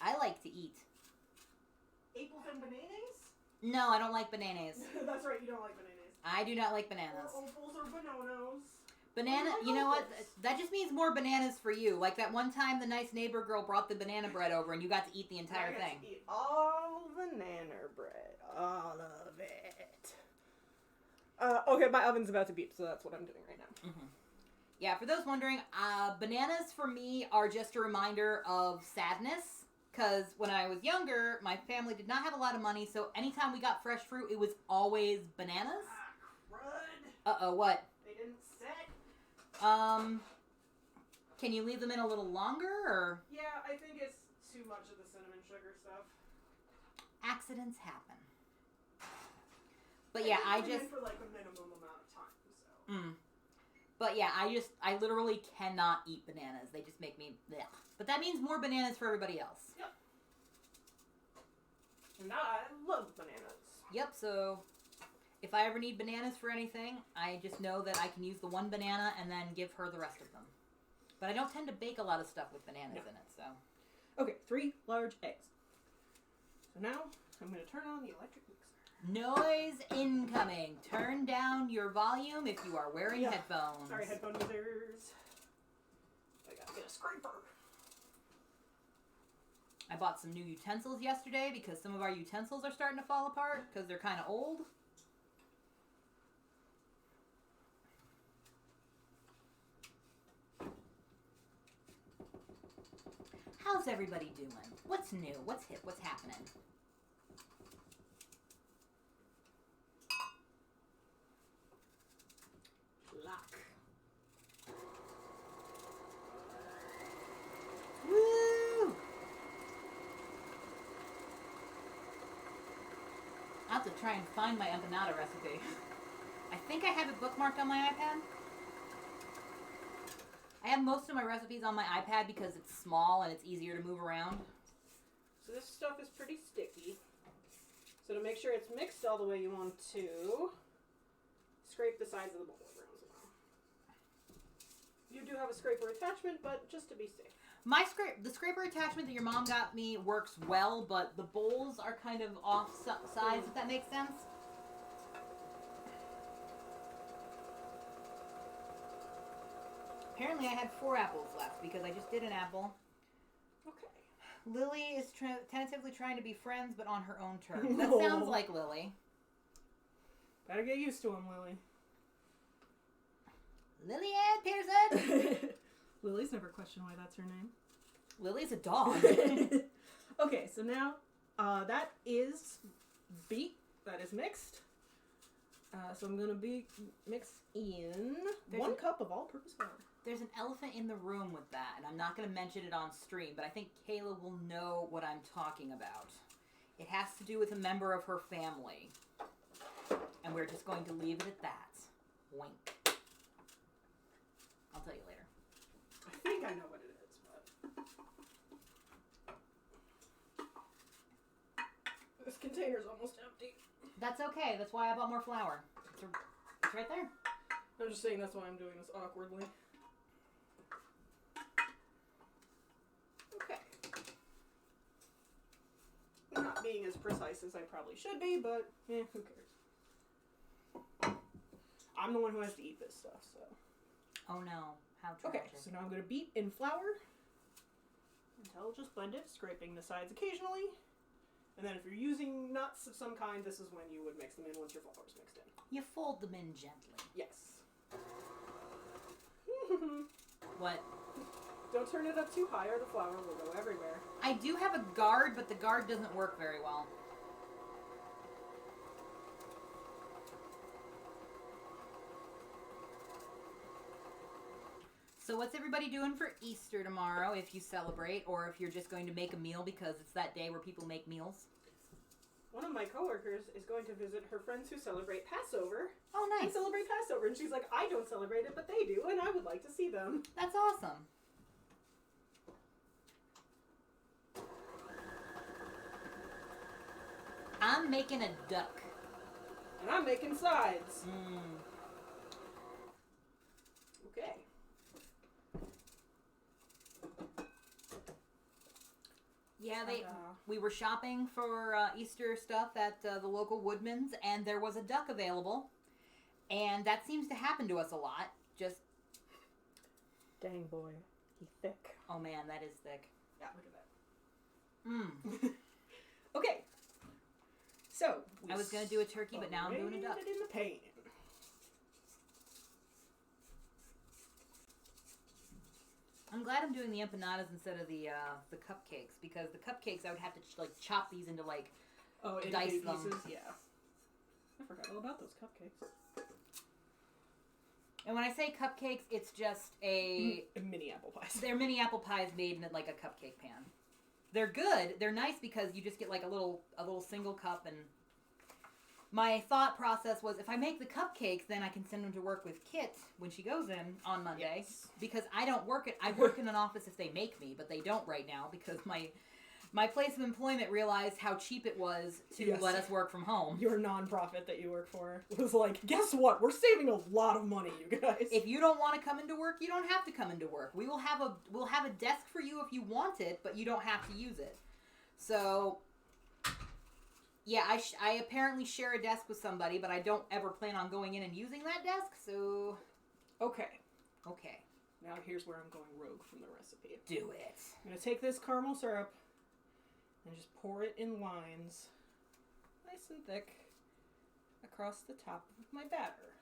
I like to eat. Apples and bananas? No, I don't like bananas. That's right, you don't like bananas. I do not like bananas. Or opals or bananas. Banana, like you know what? opals. That just means more bananas for you. Like that one time the nice neighbor girl brought the banana bread over and you got to eat the entire thing. To eat all banana bread. All of it. Okay, my oven's about to beep, so that's what I'm doing right now. Mm-hmm. Yeah, for those wondering, bananas for me are just a reminder of sadness. Because when I was younger, my family did not have a lot of money, so anytime we got fresh fruit, it was always bananas. Crud. Uh-oh, what? They didn't set. Can you leave them in a little longer, or? Yeah, I think it's too much of the cinnamon sugar stuff. Accidents happen. But yeah, I just... for like a minimum amount of time, so... But yeah, I literally cannot eat bananas. They just make me... Blech. But that means more bananas for everybody else. Yep. And I love bananas. Yep, so... If I ever need bananas for anything, I just know that I can use the one banana and then give her the rest of them. But I don't tend to bake a lot of stuff with bananas in it, so... Okay, 3 large eggs. So now, I'm going to turn on the electric mixer. Noise incoming. Turn down your volume if you are wearing headphones. Sorry, headphone users. I gotta get a scraper. I bought some new utensils yesterday because some of our utensils are starting to fall apart because they're kind of old. How's everybody doing? What's new? What's hip? What's happening? Lock. Woo! I'll have to try and find my empanada recipe. I think I have it bookmarked on my iPad. I have most of my recipes on my iPad because it's small and it's easier to move around. So this stuff is pretty sticky. So to make sure it's mixed all the way, you want to scrape the sides of the bowl around as well. You do have a scraper attachment, but just to be safe. The scraper attachment that your mom got me works well, but the bowls are kind of off sides, if that makes sense. Apparently I had 4 apples left because I just did an apple. Okay. Lily is tentatively trying to be friends, but on her own terms. That sounds like Lily. Better get used to him, Lily. Lillian Pearson! Lily's never questioned why that's her name. Lily's a dog. Okay, so now that is beat. That is mixed. So I'm going to mix in 1 cup of all-purpose flour. There's an elephant in the room with that, and I'm not going to mention it on stream, but I think Kayla will know what I'm talking about. It has to do with a member of her family. And we're just going to leave it at that. Wink. I'll tell you later. I think I know what it is, but... This container's almost empty. That's okay. That's why I bought more flour. It's right there. I'm just saying that's why I'm doing this awkwardly. Okay. Not being as precise as I probably should be, but who cares? I'm the one who has to eat this stuff, so... Oh no. How tragic. Okay, so now I'm going to beat in flour until just blend it, scraping the sides occasionally. And then if you're using nuts of some kind, this is when you would mix them in once your flour is mixed in. You fold them in gently. Yes. What? Don't turn it up too high or the flour will go everywhere. I do have a guard, but the guard doesn't work very well. So what's everybody doing for Easter tomorrow, if you celebrate, or if you're just going to make a meal because it's that day where people make meals? one of my coworkers is going to visit her friends who celebrate Passover. Oh, And nice. celebrate Passover. And she's like, I don't celebrate it, but they do, and I would like to see them. That's awesome. I'm making a duck. And I'm making sides. Okay. Yeah, we were shopping for Easter stuff at the local Woodman's, and there was a duck available. And that seems to happen to us a lot. Just... Dang boy. He's thick. Oh man, that is thick. Yeah, look at that. Okay. So, I was going to do a turkey, but now I'm doing a duck. It in the pan. I'm glad I'm doing the empanadas instead of the cupcakes, because the cupcakes I would have to chop these into dice them. Pieces? Yeah. I forgot all about those cupcakes. And when I say cupcakes, it's just a mini apple pies. They're mini apple pies made in like a cupcake pan. They're good. They're nice because you just get like a little single cup. And my thought process was, if I make the cupcakes, then I can send them to work with Kit when she goes in on Monday. Yes. Because I work in an office if they make me, but they don't right now because my place of employment realized how cheap it was to let us work from home. Your nonprofit that you work for was like, guess what? We're saving a lot of money, you guys. If you don't want to come into work, you don't have to come into work. We'll have a desk for you if you want it, but you don't have to use it. So, yeah, I apparently share a desk with somebody, but I don't ever plan on going in and using that desk. So, okay. Now here's where I'm going rogue from the recipe. Do it. I'm gonna take this caramel syrup and just pour it in lines, nice and thick, across the top of my batter.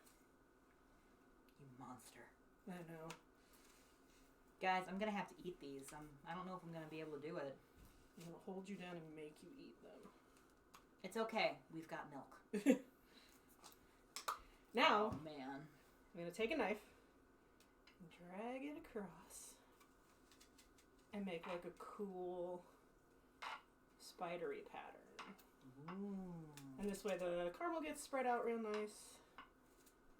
You monster. I know. Guys, I'm going to have to eat these. I don't know if I'm going to be able to do it. I'm going to hold you down and make you eat them. It's okay. We've got milk. Now, oh, man. I'm going to take a knife and drag it across and make like a cool spidery pattern. Ooh. And this way the caramel gets spread out real nice.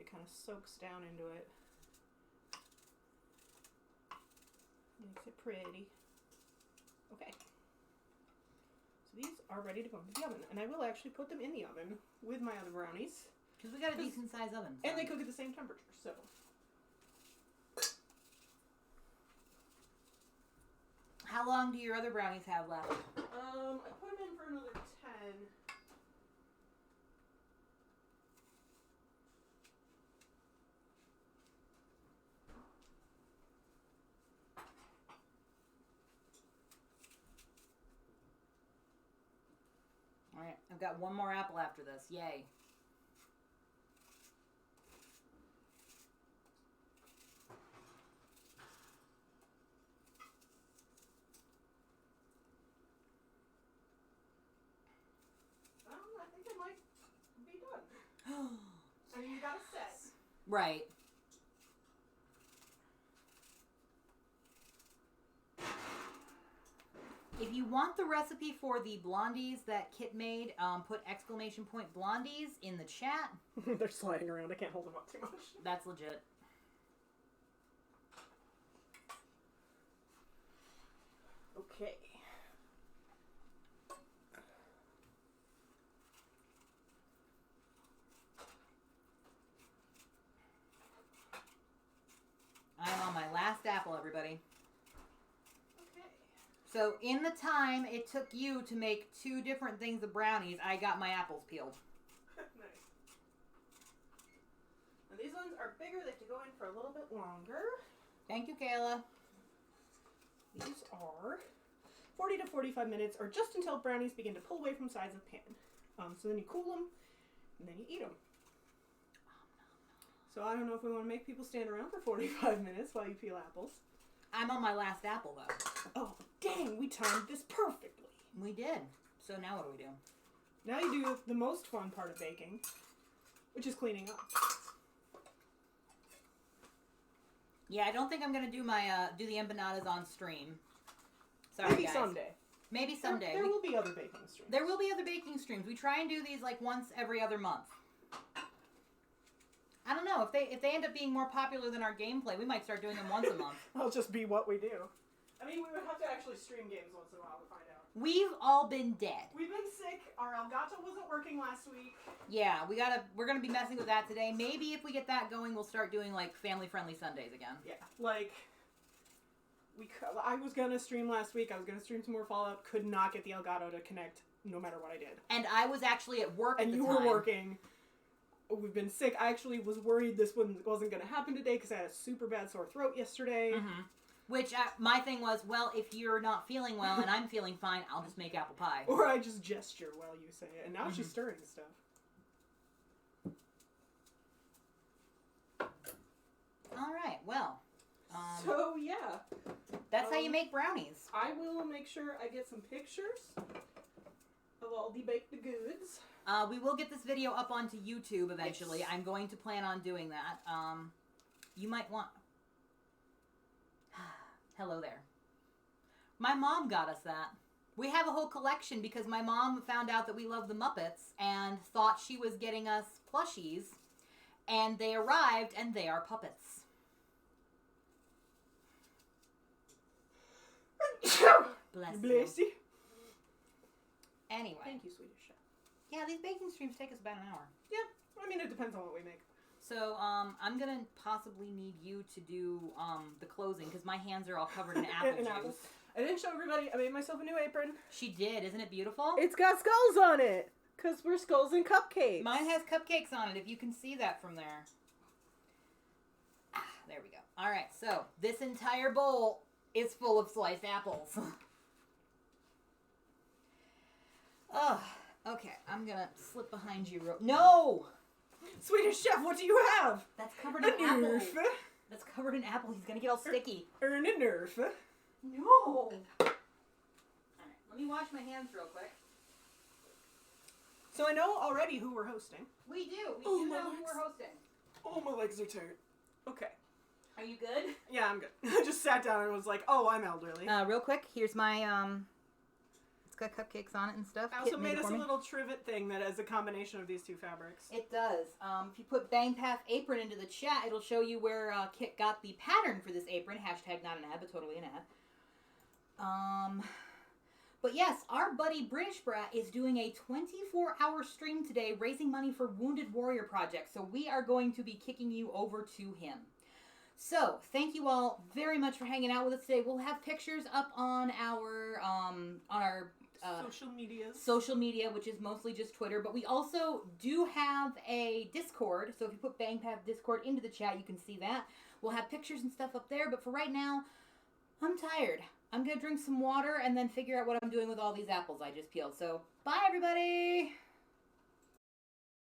It kind of soaks down into it. Makes it pretty. Okay. So these are ready to go into the oven. And I will actually put them in the oven with my other brownies. Because we got a decent sized oven. So. And they cook at the same temperature, so. How long do your other brownies have left? I put them in for another 10. Alright, I've got one more apple after this. Yay. I think it might be done. I mean, you gotta set. Right. If you want the recipe for the blondies that Kit made, put exclamation point blondies in the chat. They're sliding around. I can't hold them up too much. That's legit. Okay. I'm on my last apple, everybody. Okay. So in the time it took you to make 2 different things of brownies, I got my apples peeled. Nice. And these ones are bigger. They have to go in for a little bit longer. Thank you, Kayla. These are 40 to 45 minutes, or just until brownies begin to pull away from sides of pan. So then you cool them, and then you eat them. So I don't know if we want to make people stand around for 45 minutes while you peel apples. I'm on my last apple, though. Oh, dang, we timed this perfectly. We did. So now what do we do? Now you do the most fun part of baking, which is cleaning up. Yeah, I don't think I'm going to do my do the empanadas on stream. Sorry, Maybe guys. someday. Maybe someday. There will be other baking streams. There will be other baking streams. We try and do these like once every other month. I don't know. If they end up being more popular than our gameplay, we might start doing them once a month. That'll just be what we do. I mean, we would have to actually stream games once in a while to find out. We've all been dead. We've been sick. Our Elgato wasn't working last week. Yeah, we're gonna be messing with that today. Maybe if we get that going, we'll start doing like family-friendly Sundays again. Yeah, like I was gonna stream last week. I was gonna stream some more Fallout. Could not get the Elgato to connect, no matter what I did. And I was actually at work. And at the you time. were working. We've been sick. I actually was worried this one wasn't gonna happen today because I had a super bad sore throat yesterday. Mm-hmm. Which my thing was, well, if you're not feeling well and I'm feeling fine, I'll just make apple pie. Or I just gesture while you say it. And now she's stirring stuff. All right, well. So, yeah. That's how you make brownies. I will make sure I get some pictures of all the baked goods. We will get this video up onto YouTube eventually. Yes. I'm going to plan on doing that. You might want... Hello there. My mom got us that. We have a whole collection because my mom found out that we love the Muppets and thought she was getting us plushies, and they arrived and they are puppets. Bless you. Anyway. Thank you, Swedish Chef. Yeah, these baking streams take us about an hour. Yeah, I mean, it depends on what we make. So, I'm gonna possibly need you to do, the closing, because my hands are all covered in apple juice. Apples. I didn't show everybody, I made myself a new apron. She did, isn't it beautiful? It's got skulls on it, because we're skulls and cupcakes. Mine has cupcakes on it, if you can see that from there. Ah, there we go. Alright, so, this entire bowl is full of sliced apples. Ugh, okay, I'm gonna slip behind you No! Swedish Chef, what do you have? That's covered in apples. That's covered in apple. He's gonna get all sticky. Earn a nerf. No! Alright, let me wash my hands real quick. So I know already who we're hosting. We do. We do know who we're hosting. Oh, my legs are tired. Okay. Are you good? Yeah, I'm good. I just sat down and was like, oh, I'm elderly. Real quick, here's my, it's got cupcakes on it and stuff. I also made us a little trivet thing that is a combination of these two fabrics. It does. If you put Bang Path apron into the chat, it'll show you where Kit got the pattern for this apron. Hashtag not an ad, but totally an ad. But yes, our buddy British Brat is doing a 24-hour stream today raising money for Wounded Warrior Project. So we are going to be kicking you over to him. So, thank you all very much for hanging out with us today. We'll have pictures up on our social media, which is mostly just Twitter. But we also do have a Discord. So if you put Bang Path Discord into the chat, you can see that. We'll have pictures and stuff up there. But for right now, I'm tired. I'm going to drink some water and then figure out what I'm doing with all these apples I just peeled. So, bye everybody!